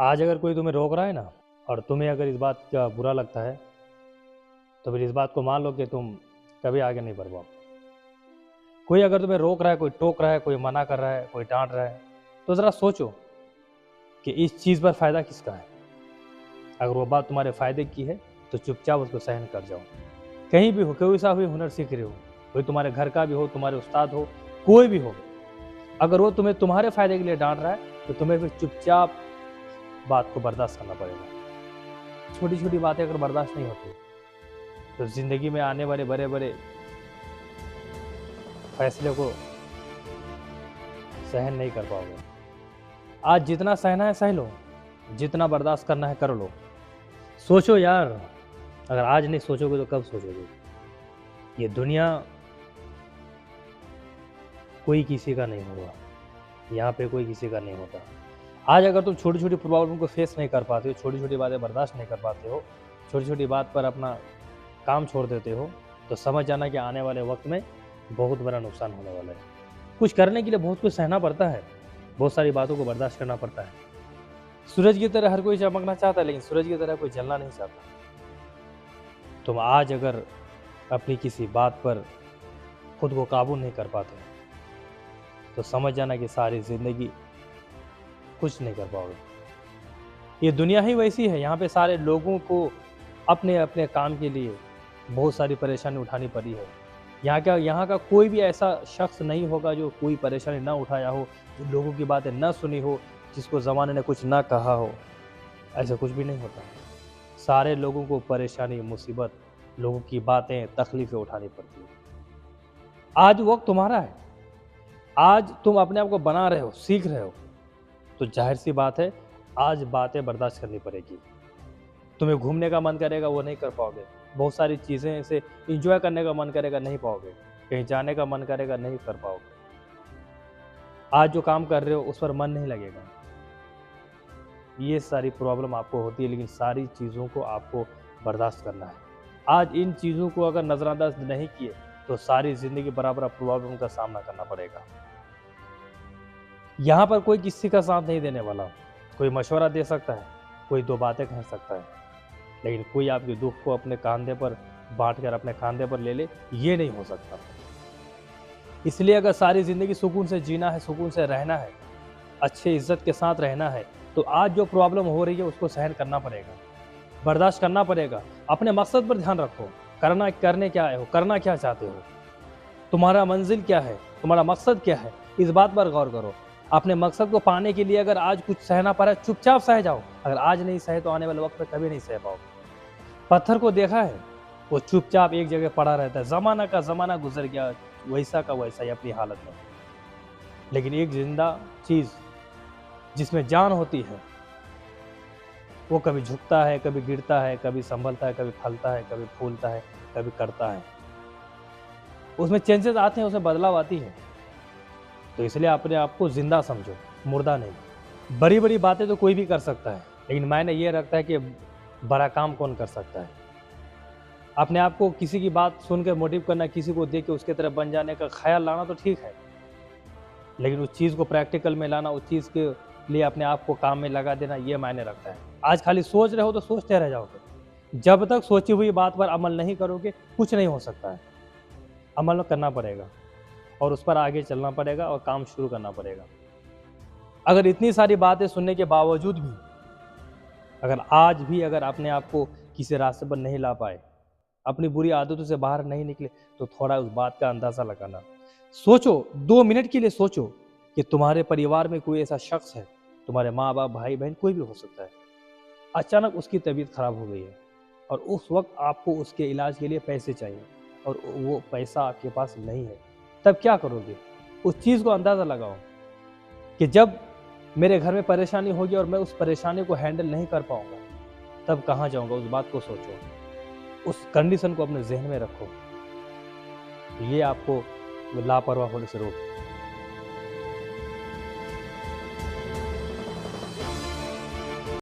आज अगर कोई तुम्हें रोक रहा है ना, और तुम्हें अगर इस बात का बुरा लगता है, तो फिर इस बात को मान लो कि तुम कभी आगे नहीं बढ़ पाओ। कोई अगर तुम्हें रोक रहा है, कोई टोक रहा है, कोई मना कर रहा है, कोई डांट रहा है, तो ज़रा सोचो कि इस चीज़ पर फ़ायदा किसका है। अगर वो बात तुम्हारे फ़ायदे की है तो चुपचाप उसको सहन कर जाओ। कहीं भी हो, कोई सा भी हुनर सीख रहे हो, कोई तुम्हारे घर का भी हो, तुम्हारे उस्ताद हो, कोई भी हो, अगर वो तुम्हें तुम्हारे फ़ायदे के लिए डांट रहा है तो तुम्हें फिर चुपचाप बात को बर्दाश्त करना पड़ेगा। छोटी छोटी बातें अगर बर्दाश्त नहीं होती तो ज़िंदगी में आने वाले बड़े बड़े फैसले को सहन नहीं कर पाओगे। आज जितना सहना है सह लो, जितना बर्दाश्त करना है कर लो। सोचो यार, अगर आज नहीं सोचोगे तो कब सोचोगे। ये दुनिया कोई किसी का नहीं होगा, यहाँ पे कोई किसी का नहीं होता। आज अगर तुम छोटी छोटी प्रॉब्लम को फेस नहीं कर पाते हो, छोटी छोटी बातें बर्दाश्त नहीं कर पाते हो, छोटी छोटी बात पर अपना काम छोड़ देते हो, तो समझ जाना कि आने वाले वक्त में बहुत बड़ा नुकसान होने वाला है। कुछ करने के लिए बहुत कुछ सहना पड़ता है, बहुत सारी बातों को बर्दाश्त करना पड़ता है। सूरज की तरह हर कोई चमकना चाहता है, लेकिन सूरज की तरह कोई जलना नहीं चाहता। तुम आज अगर अपनी किसी बात पर खुद को काबू नहीं कर पाते तो समझ जाना कि सारी ज़िंदगी कुछ नहीं कर पाओगे। ये दुनिया ही वैसी है, यहाँ पे सारे लोगों को अपने अपने काम के लिए बहुत सारी परेशानी उठानी पड़ी है। यहाँ का कोई भी ऐसा शख्स नहीं होगा जो कोई परेशानी ना उठाया हो, जो लोगों की बातें ना सुनी हो, जिसको ज़माने ने कुछ ना कहा हो। ऐसा कुछ भी नहीं होता। सारे लोगों को परेशानी, मुसीबत, लोगों की बातें, तकलीफ़ें उठानी पड़ती है। आज वक्त तुम्हारा है, आज तुम अपने आप को बना रहे हो, सीख रहे हो, तो जाहिर सी बात है आज बातें बर्दाश्त करनी पड़ेगी। तुम्हें घूमने का मन करेगा, वो नहीं कर पाओगे। बहुत सारी चीज़ें ऐसे एंजॉय करने का मन करेगा, नहीं पाओगे। कहीं जाने का मन करेगा, नहीं कर पाओगे। आज जो काम कर रहे हो उस पर मन नहीं लगेगा। ये सारी प्रॉब्लम आपको होती है, लेकिन सारी चीज़ों को आपको बर्दाश्त करना है। आज इन चीज़ों को अगर नज़रअंदाज नहीं किए तो सारी ज़िंदगी बराबर प्रॉब्लम का सामना करना पड़ेगा। यहाँ पर कोई किसी का साथ नहीं देने वाला। कोई मशवरा दे सकता है, कोई दो बातें कह सकता है, लेकिन कोई आपके दुख को अपने कंधे पर बांट कर अपने कंधे पर ले ले, ये नहीं हो सकता। इसलिए अगर सारी ज़िंदगी सुकून से जीना है, सुकून से रहना है, अच्छे इज्जत के साथ रहना है, तो आज जो प्रॉब्लम हो रही है उसको सहन करना पड़ेगा, बर्दाश्त करना पड़ेगा। अपने मकसद पर ध्यान रखो, करने क्या आए हो, करना क्या चाहते हो, तुम्हारा मंजिल क्या है, तुम्हारा मकसद क्या है, इस बात पर गौर करो। अपने मकसद को पाने के लिए अगर आज कुछ सहना पड़ा, चुपचाप सह जाओ। अगर आज नहीं सहे तो आने वाले वक्त में कभी नहीं सह पाओगे। पत्थर को देखा है, वो चुपचाप एक जगह पड़ा रहता है, ज़माना का ज़माना गुजर गया, वैसा का वैसा ही अपनी हालत में। लेकिन एक जिंदा चीज़ जिसमें जान होती है, वो कभी झुकता है, कभी गिरता है, कभी संभलता है, कभी फलता है, कभी फूलता है, कभी करता है। उसमें चेंजेस आते हैं, उसमें बदलाव आती है। तो इसलिए अपने आप को जिंदा समझो, मुर्दा नहीं। बड़ी बड़ी बातें तो कोई भी कर सकता है, लेकिन मायने ये रखता है कि बड़ा काम कौन कर सकता है। अपने आप को किसी की बात सुनकर मोटिव करना, किसी को देख के उसके तरफ बन जाने का ख्याल लाना तो ठीक है, लेकिन उस चीज़ को प्रैक्टिकल में लाना, उस चीज़ के लिए अपने आप को काम में लगा देना, ये मायने रखता है। आज खाली सोच रहे हो तो सोचते रह जाओगे। जब तक सोची हुई बात पर अमल नहीं करोगे, कुछ नहीं हो सकता है। अमल करना पड़ेगा और उस पर आगे चलना पड़ेगा और काम शुरू करना पड़ेगा। अगर इतनी सारी बातें सुनने के बावजूद भी अगर आज भी अगर अपने आप को किसी रास्ते पर नहीं ला पाए, अपनी बुरी आदतों से बाहर नहीं निकले, तो थोड़ा उस बात का अंदाज़ा लगाना। सोचो, 2 मिनट के लिए सोचो कि तुम्हारे परिवार में कोई ऐसा शख्स है, तुम्हारे माँ बाप, भाई बहन, कोई भी हो सकता है, अचानक उसकी तबीयत खराब हो गई है और उस वक्त आपको उसके इलाज के लिए पैसे चाहिए और वो पैसा आपके पास नहीं है, तब क्या करोगे? उस चीज़ को अंदाज़ा लगाओ कि जब मेरे घर में परेशानी होगी और मैं उस परेशानी को हैंडल नहीं कर पाऊंगा, तब कहाँ जाऊंगा? उस बात को सोचो, उस कंडीशन को अपने जहन में रखो। ये आपको लापरवाह होने से रोक